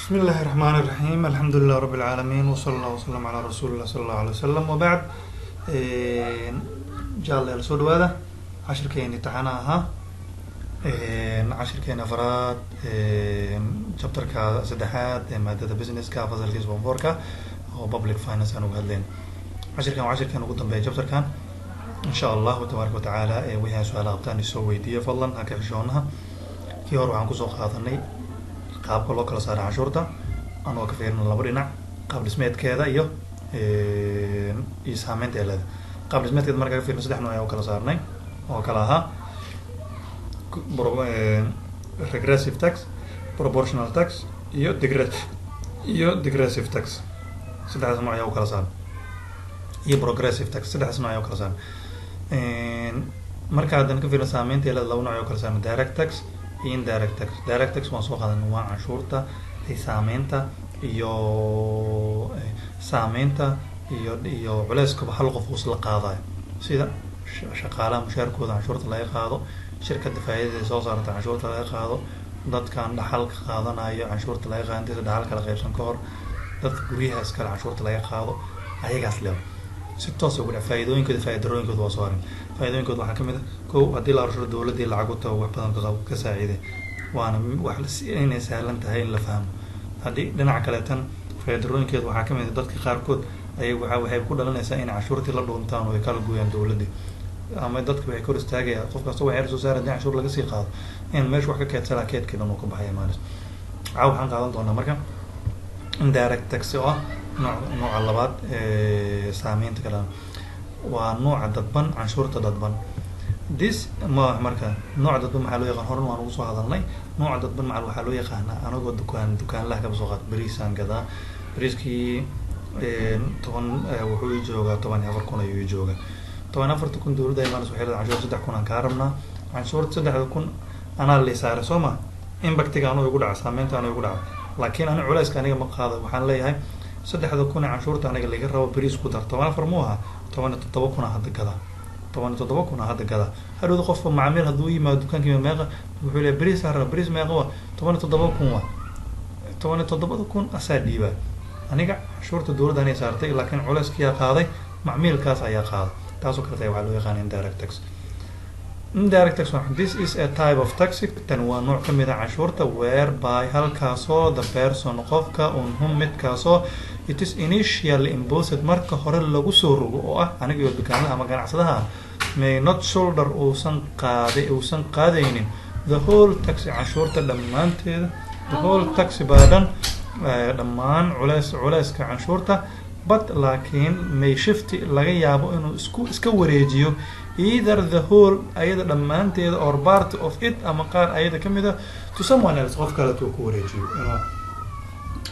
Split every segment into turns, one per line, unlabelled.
بسم الله الرحمن الرحيم الحمد لله رب العالمين وصلى الله وسلم على رسول الله صلى الله عليه وسلم وبعد جال السود هذا عشر كين امتحانها عشر كين أفراد شابتر كا سدحات مادة بزنس كا فصل كيس بنفوركا أو بابليك فاينانس أنا وهذين عشر كان قدام بيجي شابتر كان إن شاء الله تبارك وتعالى ويها سؤال أبتان يسوي دي فضلا هكذا كي هو عن كسوق هذا qaabka loo kala saaro cashuurta anoo ka fiirino laba dhinac qaab dhismeedkeeda iyo saameynta ay leedahay qaab dhismeedkeeda marka ka fiirino saddex nooc ayaa u kala saarnay oo kala ahaa regressive tax, proportional tax iyo digressive tax saddexdaas nooc ayaa u kala saaran iyo progressive tax saddexdaas nooc ayaa u kala saaran marka haddana ka fiirino saameynta ay leedahay laba nooc ayaa u kala saaran direct tax indirect tax. Direct tax waan soo qaadan waa canshuurta ay saameynta iyo culayska hal qof uu isla qaadayo sida shaqaalaha mushaarkooda canshuurta laga qaado, shirkadda faa'iidada soo saarta canshuurta laga qaado, dadkan dhaxalka qaadanayo canshuurta laga qaado inta dhaxalka la qaybsan ka hor, dadka guryaha iskale canshuurta laga qaado ayagaas leeyahay si toos ugu dhac faa'iidooyinkooda waa soo harin faa'iidooyinkooda waxaa kamid ah kow haddii la arshado dawladii lacag u tago wax badan ka saaciiday waana wax inay sahlan tahay in la fahmo haddii dhinaca kale tan faa'iidooyinkeeda waxaa kamid ah dadka qaarkood waxay ku dhalanaysaa in canshuurtii la dhuuntaan oo ay kala gooyaan dawladii ama dadka waxay kor istaagayaan qof kasta waxay soo saarayaan in canshuur laga sii qaado in meesha wax ka keedsanaa keedkeedan uu ka baxaya maalis waxaan qaadan doonaa marka indirect tax oo ah nooca labaad saameynta kale waa nooca dadban canshuurta dadban marka nooca dadban maxaa loo yaqaan horan waan ugu soo hadalnay nooca dadban waxaa loo yaqaanaa anagoo dukaanlaha kaba soo qaad bariisaan gadaa bariiskii wuxuu ii joogaa 14,000 ayuu ii joogaa 14,000 dawladda imaanaysa waxay leedahay canshuur 3,000 aan kaa rabnaa canshuurta 3,000 anaa la saaray soo ma impactiga anuu igu dhaca saameynta anuu igu dhaca laakiin aniga culayska aniga ma qaado waxaan leeyahay 3,000 canshuurta aniga laga rabo bariis ku dar 14 muu aha 17,000 hadda gadaa 17,000 hadda gadaa hadhowda qofka macaamiil hadduu yimaado dukaankii meeqa wuxuu leeyahay bariis harra bariis meeqa waa 17,000 waa 17,000 asaa dhiibaa aniga canshuurta dawladda anay saartay laakiin culayskiyaa qaaday macmiilkaas ayaa qaaday taasoo kale waxaa loo yaqaan indirect tax. Indirect tax this is a type of tax tan waa nooc ka mid ah canshuurta whereby halkaasoo the person qofka midkaasoo it is initially imposed marka hore lagu soo rogo oo ah aniga iyo dukaanlaha ama ganacsadaha may not shoulder uusan qaadaynin the whole tax canshuurta dhammaanteeda the whole tax burden dhammaan culayska canshuurta but laakiin may shift laga yaabo inuu iska wareejiyo either the whole ayada dhammaanteeda or part of it ama qaar ayada kamid ah to someone else qof kale tuu ku wareejiyo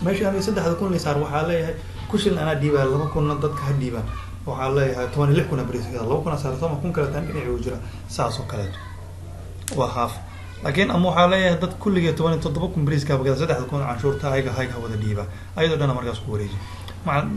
meesha aniga 3,000 lisaar waxaa leeyahay kushil anaa dhiibaa 2,000 dadka ha dhiibaan waxaa leeyahay 16,000 bariiska 2,000 saar 10,000 kale tan dhinaci uu jira saas oo kale waa half laakiin ama waxaa leeyahay dad kulligeed 17,000 bariiska bagada 3,000 canshuurta ayaga wada dhiiba ayadoo dhan markaas ku wareejiyo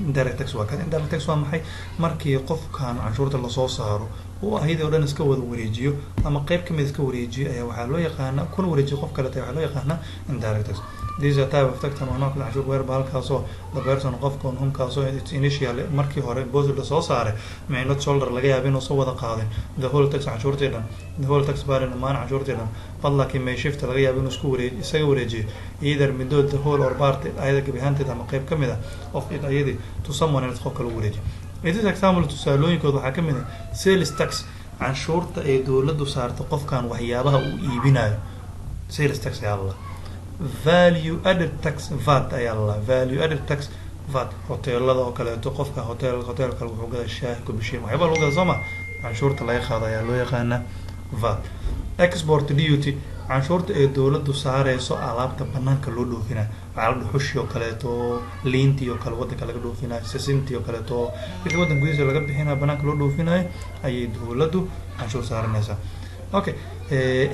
indirect tax waa kan indirect tax waa maxay markii qofkan canshuurta lasoo saaro oo ayadoo dhan iska wada wareejiyo ama qayb kamid iska wareejiyo ayaa waxaa loo yaqaanaa kuna wareejiyo qof kale waxaa loo yaqaanaa indirect tax. This is a type of tax oo nooc canshuur whereby halkaasoo the person qofka kaasoo initially markii hore imposed la soo saaray may not shoulder laga yaabo inuu soo wada qaadin the whole tax canshuurteedan the whole tax burden dhammaan canshuurteedan but laakiin may shift laga yaabo inuu isaga wareejiyo either midood the whole or part ayada gabi ahaanteed ama qayb kamid ah of it ayadii to someone else qof kale u wareejiyo. It is example tusaalooyinkooda waxaa kamid ah sales tax canshuurta ay dawladdu saarto qofkan waxyaabaha uu iibinayo sales tax ayaa la value added tax VAT ayaa la value added tax VAT hoteelada oo kaleeto qofka hotel kale wuxuu gadaa shaah kubishiin waxyaaba lagu gadaa sooma canshuurta laga qaado ayaa loo yaqaanaa VAT. Export duty canshuurta ee dawladdu saarayso alaabta banaanka loo dhoofinayo waxaa la dhuxushi oo kaleeto liintii oo kale wadanka laga dhoofinayo sisintii oo kaleeto wixii wadanka gudihiisa laga bixinayo banaanka loo dhoofinayo ayay dawladdu canshuur saaranaysaa. Okay,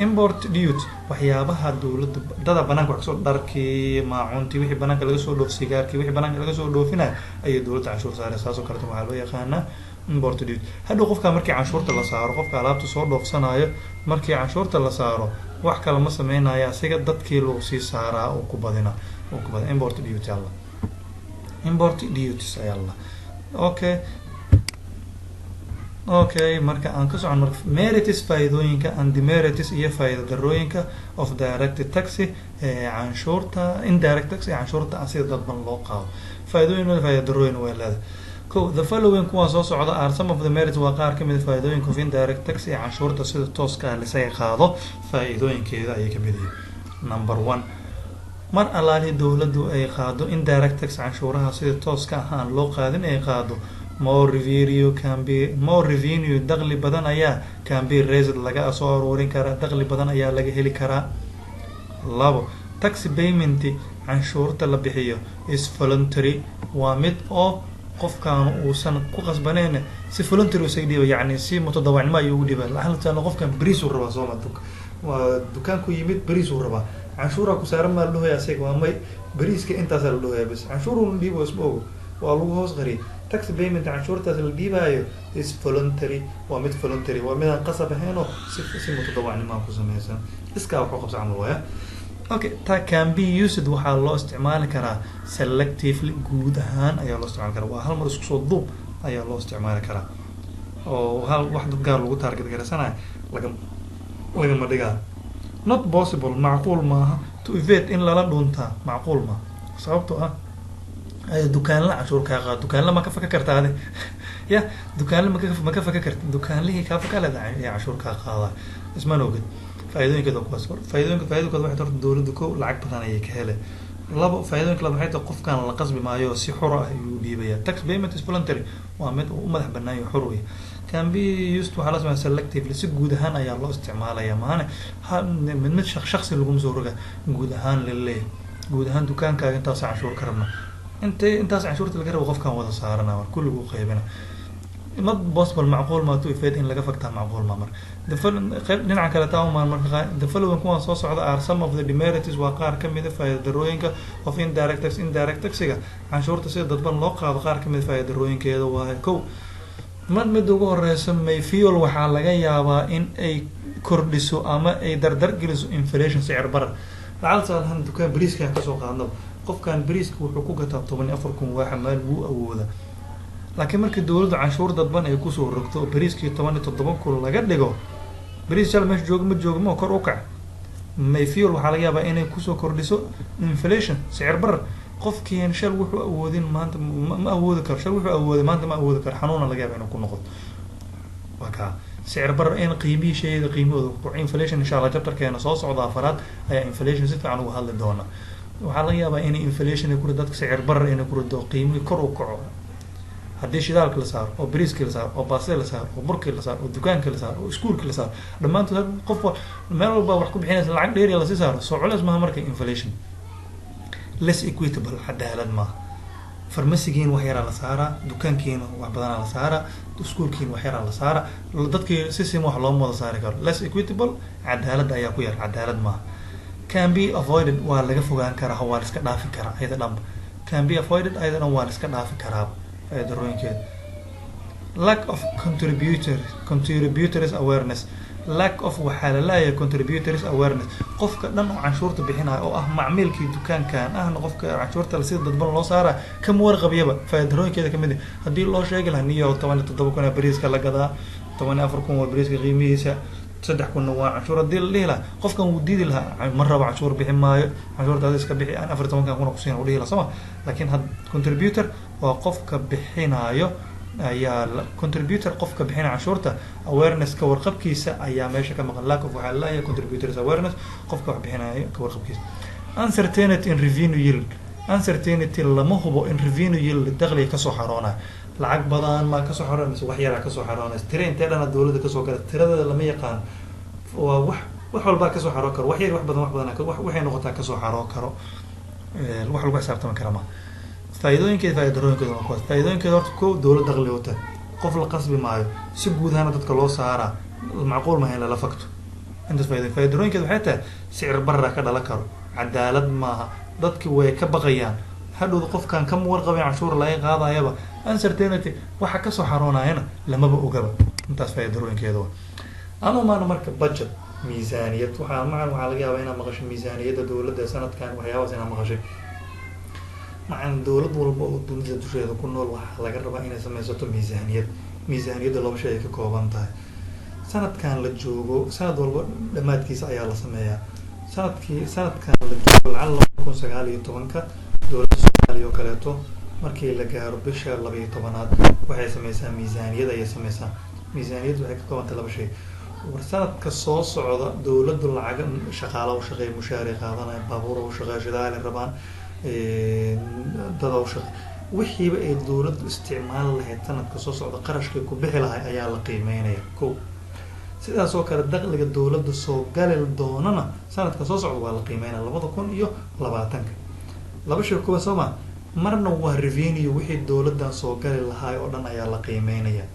import duty waxyaabaha dawladda dada banaanka wax soo dharkii maacuntii wixii banaanka laga soo dhoof sigaarkii wixii banaanka laga soo dhoofinayo ayay dawladda canshuur saaraysaa saasoo kale waxaa loo yaqaanaa import duty. Hadhow qofka markii canshuurta la saaro qofka alaabta soo dhoofsanayo markii canshuurta la saaro wax kale ma sameynaya asiga dadkii lagu sii saaraa oo ku badina import duty alla import duties ayaa la okay marka aan ka socon marka merits faa'iidooyinka and demerits iyo faa'iido darooyinka of direct taxi canshuurta indirect taxi canshuurta sida dadban loo qaado faa'iidooyin iyo faa'iido darooyin way leedahay the following kuwa soo socda are some of the merits waa qaar ka mid faa'iidooyinka of indirect taxi canshuurta sida tooska ah lasaga qaado faa'iidooyinkeeda ayay ka mid yihiin number 1 mar alaali dawladdu ay qaado indirect tax canshuuraha sida tooska ah aan loo qaadin ay qaado more revenue dakhli badan ayaa can be raised laga soo aruurin karaa dakhli badan ayaa laga heli karaa 2 tax payment canshuurta la bixiyo is voluntary waa mid oo qofkaan uusan ku qasbaneyn si voluntary u saydiyo yani si mutadawacnimo ayuu ugu dhibaa laxaltaan qofkan bariis uu rabaa Soomaaliya waa dukaanku yimid bariis uu rabaa canshuura ku saaran ma loo yaasay waa may bariiska intaas la loo yaabis canshuuru dhiibo isboog waa lagu hoos qariy tax payment canshuurtaas la dhiibayo is voluntary waa mid voluntary waa mid aan qasab ahayn oo si mutadawacnimo ku sameeysan iska wax ku qabsan waya okay ta can be used waxaa loo isticmaali karaa selectively guud ahaan ayaa loo isticmaali karaa waa hal mar isku soo duub ayaa loo isticmaali karaa oo hal wax dad gaar lagu target gareysanayo lagama dhigaa not possible macquul maaha to evade in lala dhuntaa macquul ma sababtoo ah dukaanla canshuur ka qaado dukaanla ma ka faka kartaa ya dukaanla ma ka faka kartaa dukaanlihii ka faka leedahay canshuur ka qaada ismaan ogid faa'iidooyinkeeda kuwaas faa'iidooyinka waxay tahay dawladdu ko lacag badan ayay ka heleen labo faa'iidooyinka la waxay tahay qofkan la qasbi maayo si xor ah ayuu dhiibaya tax payment is voluntary waa mid u madax bannaan xor weey can be used waxaa la sameeyaa selectively si guud ahaan ayaa loo isticmaalaya maana mid shakhsi lagu soo roga guud ahaan leeyahay guud ahaan dukaankaaga intaas canshuur ka rabna intaas canshuurta laga rabo qofkan wada saarana war kulligu qaybina not possible macquul ma to evade in laga faktaa macquul ma mar dhinaca kale taa uma marka the following kuwan soo socda are some of the demerits waa qaar ka mid ah faa'iido darooyinka of indirect taxiga canshuurta sida dadban loo qaado qaar ka mid faa'iido darooyinkeeda waa kow mid ugu horeysa may fuel waxaa laga yaabaa in ay kordhiso ama ay dardar geliso inflation sicir barar lacagtaan dukaan bariiska ka soo qaadno qofkan bariiska wuxuu ku gataa 14,000 waxa maal buu awooda laakiin markii dawladdu canshuur dadban ay ku soo rogto bariiskii 17,000 laga dhigo bariis jal meesha joogmo kor u kac may fuel waxaa laga yaabaa inay ku soo kordhiso inflation sicir barar qofkii shal wuxuu awoodin maanta ma awoodi karo shal wuxuu awooday maanta ma awoodi karo xanuuna laga yaabaa inuu ku noqdo waka sicir barar in qiimihooda inflation insha Allah chapterkeena soo socda afaraad ayaa inflation si fiican uga hadli doona waxaa laga yaabaa in inflation ku dadka sicir barar inay ku rido qiimihii kor u kaco haddii shidaalka la saaro oo bariiska la saaro oo baastada la saaro oo burka la saaro oo dukaanka la saaro oo iskuulka la saaro dhammaantood qof meel walba wax ku bixinaysa lacag dheeri la sii saaro soo culeys maaha marka inflation less equitable cadaalad maaha farmasigiin wax yaraa la saaraa dukaankiina wax badanaa la saaraa iskuulkiina wax yaraa la saaraa dadkii si sim wax looma wada saari karo less equitable cadaalad ayaa ku yar cadaalad maaha can be avoided waa laga fogaan karaa waa la iska dhaafi karaa ayada dhanba can be avoided ayada dhan waa la iska dhaafi karaa darooyinkeeda lack of contributors awareness lack of waxaa la leeyahay contributors awareness qofka dhan oo canshuurta bixinaya oo ah macmiilkii dukaankan ahna qofka canshuurta sida dadban loo saaraa kama warqabyaba faa'iidooyinkeeda kamid ah haddii loo sheegi lahaa niyo 17,000 bariiska la gadaa 14,000 waa bariiska qiimihiisa 3,000 waa canshuur haddii la dhihi lahaa qofkan wuu diidi lahaa ma rabo canshuur bixi maayo canshuurtaada iska bixi aan 14,000 ku siin u dhihi lahaa soma laakiin contributor waa qofka bixinayo ayaa contributor qofka bixina canshuurta awareness ka warqabkiisa ayaa meesha ka maqan lack of waxaa la leeyahay contributors awareness qofka wax bixinayo ka warqabkiisa uncertainty in revenue yield uncertainty lama hubo in revenue yield dakhliga kasoo xaroonaa lacag badan ma kasoo xaroonaysa wax yaraa kasoo xaroonaysa tira intee dhana dawladda kasoo gala tiradeeda lama yaqaan waa wax walba kasoo xaroo karo wax yar wax badan waxay noqotaa kasoo xaroo karo wax lagu xisaabtami kara ma faa'iidooyinkeeda faa'iidooyinkooda waa kuwaas faa'iidooyinkeeda horta kow dawlad dakhli wata qof la qasbi maayo si guud ahaan dadka loo saaraa macquul maaha in lala fakto intaas faa'iidooyinkeeda waxay tahay sicir barra ka dhalan karo cadaalad maaha dadki way ka baqayaan hadhow qofkan kama warqabin canshuur laga qaadayaba uncertainty waxa kasoo xaroonayana lamaba ogaba intaas faa'iidooyinkeeda waa ama maana marka budget miisaaniyad waxaa laga yaabaa inaad maqashay miisaaniyadda dowladda sanadkan waxyaabahaas inaad maqashay. macan dowlad walba oo dunida dusheeda ku nool waxaa laga rabaa inay sameysato miisaaniyad. miisaaniyadda laba shay ay ka kooban tahay. sanadkan la joogo sanad walba dhammaadkiisa ayaa la sameeyaa. sanadkan la joogo lacag 2019 dowladda Soomaaliya oo kaleeto markii la gaaro bisha 12aad waxay sameysaa miisaaniyad ayay sameysaa. miisaaniyaddu waxay ka kooban tahay laba shay. war sanadka soo socda dowladdu lacag shaqaale u shaqeeya mushaari qaadanaya, baabuur u shaqeeya, shidaal rabaan, dad u shaqeeya, wixiiba ay dowladdu isticmaal lahayd sanadka soo socda qarashkii ku bixi lahay ayaa la qiimeynaya. ko sidaas oo kale dakhliga dowladda soo gali doonana sanadka soo socda waa la qiimeynaya 2020. laba shay kuwa soo ma marna waa revenue wixii dowladdan soo gali lahay oo dhan ayaa la qiimeynaya.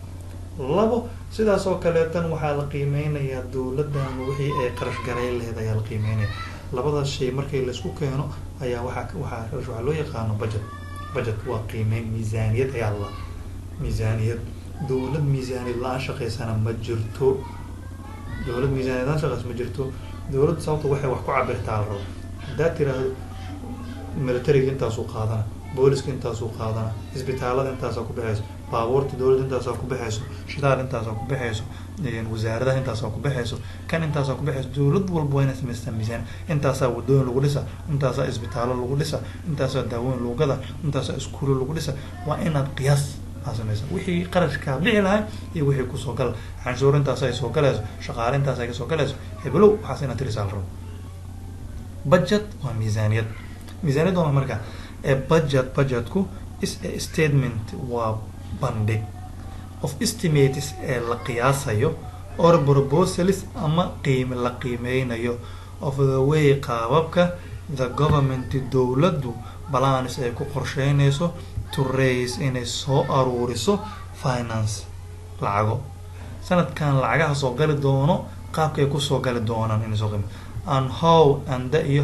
labo sidaas oo kale tan waxaa la qiimeynayaa dowladdan wixii ay qarash garay lahayd ayaa la qiimeynaya. labadaas shay markii la isku keeno ayaa waxaa loo yaqaano budget waa qiimeyn. miisaaniyad ayaa la miisaaniyad. dowlad miisaaniyad la shaqeysana ma jirto. dowlad miisaaniyad la shaqeys ma jirto. dowlad sababta waxay wax ku cabirtaa la rabo. haddaad tiraahdo militariga intaasuu qaadana, booliska intaasuu qaadana, isbitaalada intaasaa ku bixayso, baabuurta dowladda intaasaa ku bixayso, shidaal intaasaa ku bixayso, wasaaradaha intaasaa ku bixayso, kan intaasaa ku bixayso. dowlad walba waa inay samaystaa miisaan. intaasaa wadooyin lagu dhisa, intaasaa isbitaallo lagu dhisa, intaasaa daawooyin lagu gada, intaasaa iskuulo lagu dhisa. waa inaad qiyaas sameysa wixii qarashkaa bixi lahay iyo wixii kusoo gala. canshuur intaas ay soo galayso, shaqaale intaas ay kasoo galayso, hebelow waxaas inaad tirisaa la rabo. budget waa miisaaniyad. miisaaniyad waa marka budgetku is a statement waa bandhig of estimates ee la qiyaasayo or proposals ama la qiimeynayo of the way qaababka the government dowladdu balance ay ku qorsheynayso to raise inay soo aruuriso finance lacago. sanadkan lacagaha soo gali doono qaabka ay kusoo gali doonaan inay soo qiimo and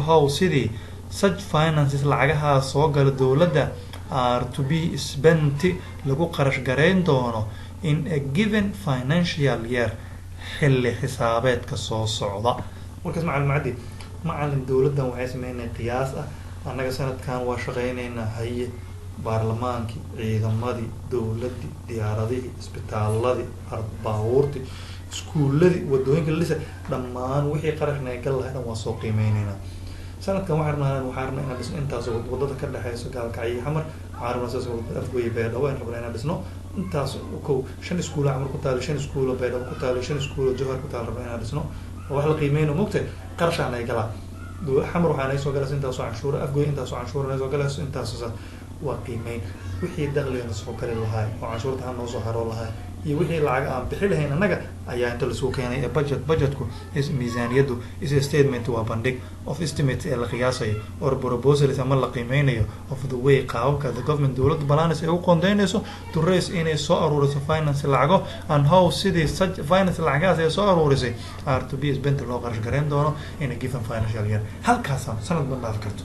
how sidii such finances lacagaha soo gala dowladda are to be spent lagu qarash gareyn doono in a given financial year xilli xisaabeedka soo socda. markaas macalin dowladdan waxay sameynaya qiyaas ah. annaga sanadkan waa shaqeyneynaa haye baarlamaankii, ciidamadii, dowladdii, diyaaradihii, isbitaaladii, baabuurtii, iskuuladii, wadooyinka la dhisa, dhammaan wixii qarashna gal lahay dhan waa soo qiimeyneynaa. sanadkan waxaan rabnaa inaan dhisno intaas wadada ka dhexeyso gaalkacyo xamar. waxaan rabnaa sidaas afgoye beedhabo aan rabnaa inaan dhisno intaas 5 iskuulo xamar ku taalo, 5 iskuulo beedhabo ku taalo, 5 iskuulo jowhar ku taalo rabnaa inaan dhisno. wax la qiimeyno mogtay qarashaan ay galaa. xamar waxaan ay soo galayso intaasoo canshuura, afgoye intaasoo canshuura ay soo galayso, intaasoo waa qiimeyn. wixii dakhliga soo gali lahay oo canshuurta ha noo soo haroo lahay iyo wixii lacag aan bixi lahayn annaga ayaa inta lasoo keenay. ee budgetku miisaaniyaddu is a statement waa bandhig of estimates ee la qiyaasayo or proposals ama la qiimeynayo of the way qaababka the government dowladda balance ay u qoondeynayso to raise inay soo aruuriso finance lacago and how sidii such finance lacagahaas ay soo aruurisay are to be spent loo qarash gareyn doono in a given financial year. halkaasaan sanad ma dhaafi karto.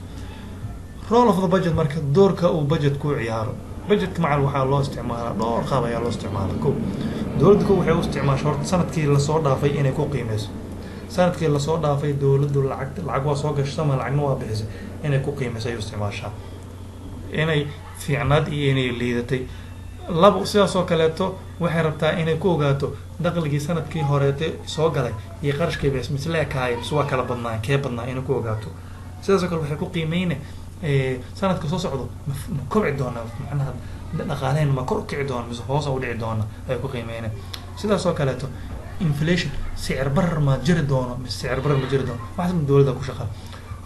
role of the budget marka doorka uu budgetku ciyaaro. budgetka macal waxaa loo isticmaalaa dhowr qaab ayaa loo isticmaalaa. ko dowladda waxay u isticmaasha horta sanadkii lasoo dhaafay inay ku qiimeyso. sanadkii lasoo dhaafay dowladdu lacag waa soo gashay ama lacagna waa bixisay inay ku qiimeyso ayuu isticmaashaa. inay fiicnaad iyo inay liidatay. labo sidaas oo kaleeto waxay rabtaa inay ku ogaato dakhligii sanadkii horeete soo galay iyo qarashkii bes misle kahay bis waa kala badnaa kee badnaa inay ku ogaato. sidaas oo kale waxay ku qiimeyne sanadka soo socdo ma kobci doona, macnaha dhaqaaleyn ma kor u kici doona mise hoos u dhici doona ay ku qiimeyneen. sidaas oo kaleeto inflation sicir barar ma jiri doono mise sicir barar ma jiri doono. waxaas dowladda ku shaqeeya.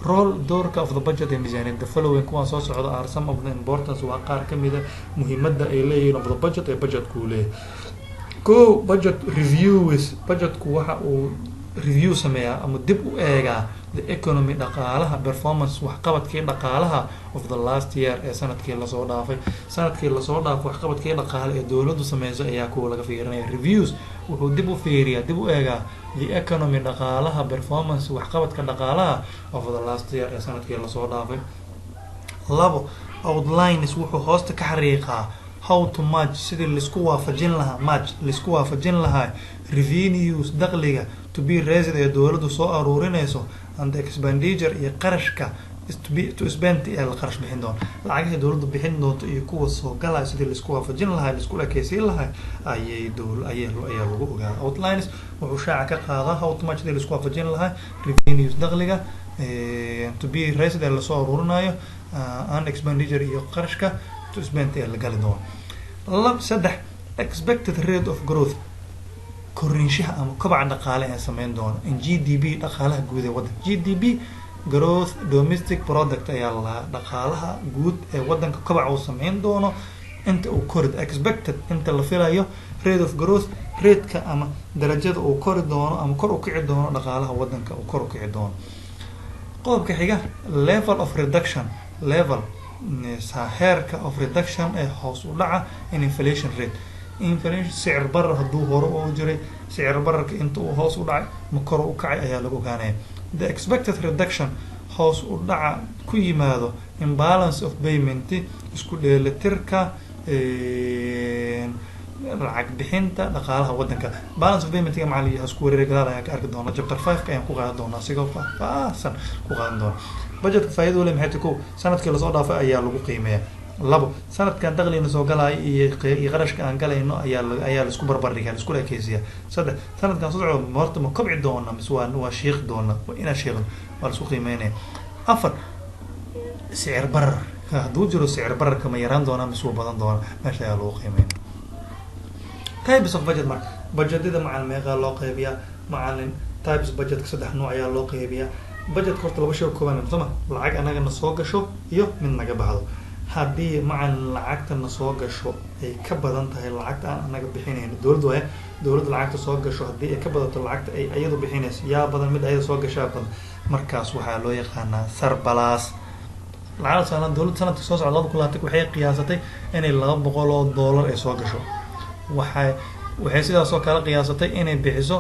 role doorka of the budget ee miisaaniyadda. the following kuwaan soo socda are some of the importance waa qaar ka mida muhiimadda ay leeyihiin of the budget ee budgetku leeyahay. ko budget reviews. budgetku waxa uu review sameeyaa ama dib u eegaa the economy dhaqaalaha performance waxqabadkii dhaqaalaha of the last year ee sanadkii lasoo dhaafay. sanadkii lasoo dhaafay waxqabadkii dhaqaale ee dowladdu sameysay ayaa kuwa laga fiirinaya. reviews wuxuu dib u fiiriyaa dib u eegaa the economy dhaqaalaha performance waxqabadka dhaqaalaha of the last year ee sanadkii lasoo dhaafay. labo outlines wuxuu hoosta ka xariiqaa how to match sidii laisku waafajin lahaa revenues dakhliga to be raised ee dowladdu soo aruurinayso and the expenditure iyo qarashka to spend ee la qarash bixin doono lacagaha dowladdu bixin doonto iyo kuwa soo galaya sidii laisku waafajin lahaa laisku ekeysiin lahaa ayaa lagu ogaa outlines wuxuu shaaca ka qaadaa how much sidii laisku waafajin lahaa revenues dakhliga to be raised ee lasoo aruurinayo and expenditure iyo qarashka to spend ee la gali doono saddex expected rate of growth korinshaha ama kobaca dhaqaale ee sameyn doono in GDP dhaqaalaha guud ee waddanka GDP growth domestic product ayaa la dhaqaalaha guud ee waddanka kobaca uu sameyn doono inta uu korid expected inta la filayo rate of growth rate-ka ama darajada uu kori doono ama kor u kici doono dhaqaalaha waddanka uu kor u kici doono qodobka xiga level of reduction level heerka of reduction ee hoos u dhaca in inflation rate inflation sicir barar hadduu hore oo jiray sicir bararka inta uu hoos u dhacay ma kor u kacay ayaa lagu ogaanaya the expected reduction hoos u dhaca ku yimaado imbalance of payment isku dheelitirka lacag bixinta dhaqaalaha waddanka balance of payment macaliyaha isku wareer gadaal ayaan ka arki doonaa chapter 5 ayaan ku qaadan doonaa sigoo faahfaahsan ku qaadan doonaa budgetka faa'iido leh maxay tahay sanadkii la soo dhaafay ayaa lagu qiimeeyaa labo sanadkan dakhliga soo galay iyo qarashka aan galayno ayaa la isku barbar dhigaa la isku ekeysiyaa saddex sanadkan soo socdo horta ma kobci doona mise waa shiiq doona waa ina shiiqdo waa la isku qiimeynaya afar sicir barar hadduu jiro sicir bararka ma yaraan doona mise wuu badan doona meesha ayaa lagu qiimeynaya types of budget marka budgetyada macalin meeqa loo qeybiyaa macalin types budgetka saddex nooc ayaa loo qeybiyaa budgetka horta laba shay oo kooban soma lacag anagana soo gasho iyo mid naga baxdo haddii macalin lacagtana soo gasho ay ka badan tahay lacagta aan anaga bixinayno dowladda lacagta soo gasho haddii ay ka badato lacagta ay iyadu bixinayso yaa badan mid ayada soo gashaa badan markaas waxaa loo yaqaanaa surplus lacag saalan dowladda sanadka soo socda 2020 waxay qiyaasatay inay $200 ay soo gasho waxay sidaas oo kale qiyaasatay inay bixiso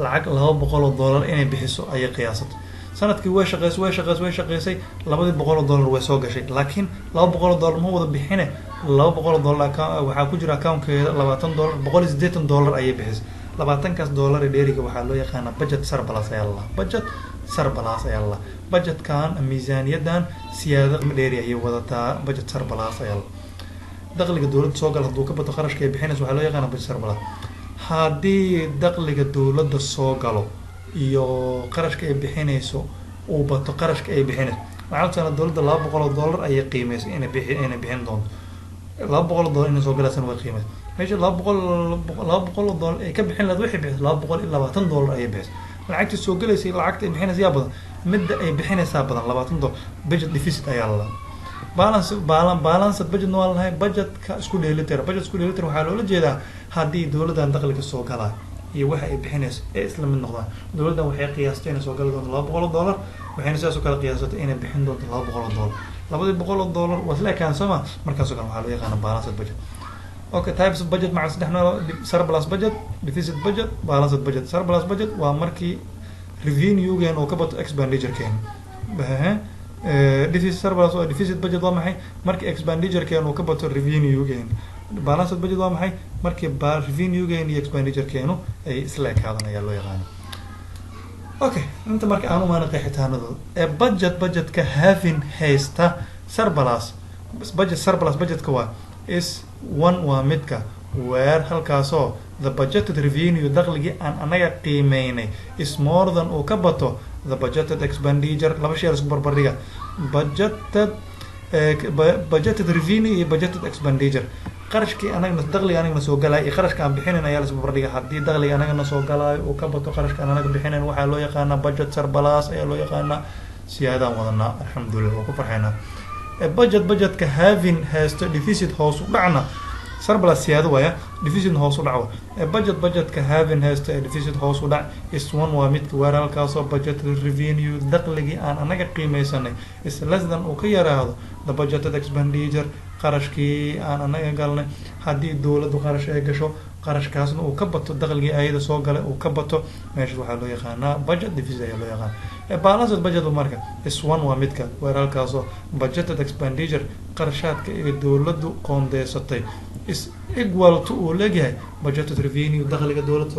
lacag $200 inay bixiso ayay qiyaasatay sanadkii way shaqeysay $200 way soo gashay laakiin $200 ma wada bixine $200 waxaa ku jira accountkeeda $20 $180 ayay bixisay $20 ee dheeriga waxaa loo yaqaanaa budget surplus ayaa la budgetkan miisaaniyadan siyaada dheeri ayay wadataa budget surplus ayaa la dakhliga dowladda soo gala hadduu ka bato qarashka ay bixinayso waxaa loo yaqaanaa budget surplus haddii dakhliga dowladda soo galo iyo qarashka ay bixinayso uu bato qarashka ay bixinayso lacagtana dowladda $200 ayay qiimeysay inay bixin doonto $200 inay soo galaysan way qiimeysay meesha $200 ay ka bixin lahayd waxay bixisay $220 ayay bixisay lacagta soo galaysay lacagta ay bixinaysa yaa badan midda ay bixinaysaa badan $20 budget deficit ayaa la balanced budget waa lahay budgetka isku dheelitir waxaa loola jeedaa haddii dowladdan dakhliga soo galaa iyo waxa ay bixinayso ee isla mid noqdaan dowladdan waxay qiyaastay inay soo gali doonto $200 waxayna sidaas oo kale qiyaasatay inay bixin doonto $200 $200 waa isla ekaan sooma markaasoo kale waxaa loo yaqaana balanced budget okay types of budget maca saddex nooc surplus budget deficit budget balanced budget surplus budget waa markii revenue-geen oo ka bato expenditure-keen deficit budget waa maxay markii expenditure-keen uu ka bato revenue-geen balanced budget waa maxay markii revenue-geen iyo expenditure-keenu ay isla ekaadaan ayaa loo yaqaana okay inta marka aan u maana qeexitaanadooda ee budgetka having haysta surplus budgetka waa is one waa midka where halkaasoo the budgeted revenue dakhligii aan anaga qiimeynay is more than uu ka bato the budgeted expenditure laba shay isku barbardhiga budgeted revenue iyo budgeted expenditure qarashkii anagna dakhliga anagna soo galay iyo qarashka aan bixinayn ayaa la isku barbardhiga haddii dakhliga anagana soo galaayo uu ka bato qarashka aan anaga bixinayn waxaa loo yaqaanaa budget surplus ayaa loo yaqaanaa siyaadaan wadanaa alxamdulillah waa ku farxaynaa budgetka having haysto deficit hoos u dhacna surplus siyaado waaya deficit hoos u dhaco budgetka having haysto deficit hoos u dhac is one waa midka weer halkaasoo budgeted revenue dakhligii aan anaga qiimeysanay is less than uu ka yaraado the budgeted expenditure qarashkii aan anaga galnay haddii dowladdu qarash ay gasho qarashkaasna uu ka bato dakhligii ayada soo galay uu ka bato meesha waxaa loo yaqaanaa budget deficit ayaa loo yaqaana balanced budget marka is one waa midka weer halkaasoo budgeted expenditure qarashaadka ee dowladdu qoondeysatay is equal to uu leegyahay budgeted revenue dakhliga dowladda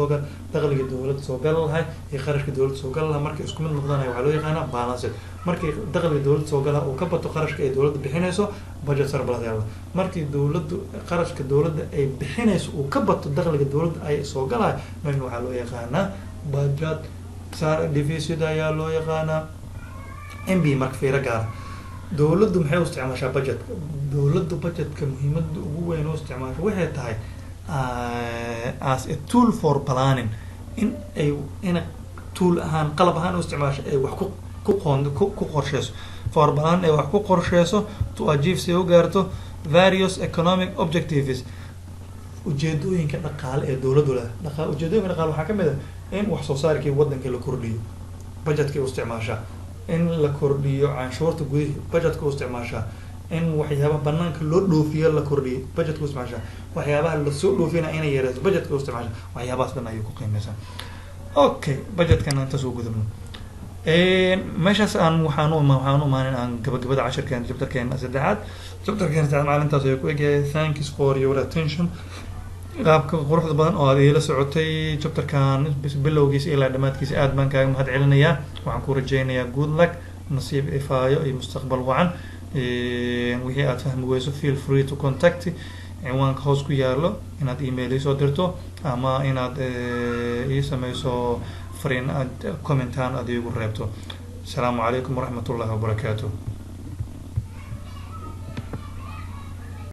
soo gal lahay iyo kharashka dowladda soo gal lahaa markay isku mid noqdaan waxaa loo yaqaanaa balanced. markii dakhliga dowladda soo gala uu ka bato qarashka ay dowladda bixinayso budget surplus yaala. markii dowladdu qarashka dowladda ay bixinayso uu ka bato dakhliga dowladda ay soo galahay meesha waxaa loo yaqaanaa budget deficit ayaa loo yaqaanaa. mb marka fiiro gaara dowladdu maxay u isticmaashaa budgetka. dowladdu budgetka muhiimadda ugu weyn u isticmaasho waxay tahay as a tool for planning ina tool ahaan qalab ahaan u isticmaasho ay wax ku qorsheyso for planning ay wax ku qorsheyso to achieve si u gaarto various economic objectives ujeedooyinka dhaqaale ee dowladdu leh. ujeedooyinka dhaqaale waxaa ka mid ah in wax soo saarkii waddanka la kordhiyo budgetkay u isticmaashaa, in la kordhiyo canshuurta gudihi budgetka u isticmaashaa, in waxyaabaha banaanka loo dhoofiyo la kordhiyo budgetka u isticmaashaa, waxyaabaha lasoo dhoofina inay yareyso budgetka u isticmaashaa. waxyaabahaas dhan ayuu ku qiimeysaa. okay budgetkana intaas u gudubno meeshaas waxaan u imaanin aan gabagabada cashirkeena chapterkeena saddexaad maalintaas ayuu ku egyahay. thanks for your attention. qaabka quruxda badan oo aad iila socotay chapterkan bilowgiisa ilaa dhamaadkiisa aad baan kaaga mahad celinayaa. waxaan ku rajaynayaa good luck, nasiib ifaayo iyo mustaqbal wacan. wixii aad fahmi weyso feel free to contact cinwaanka hoos ku yaalo inaad email isoo dirto ama inaad ii sameyso fariin comment ahaan aad iigu reebto. asalaamu calaykum waraxmatullahi wabarakaatuh.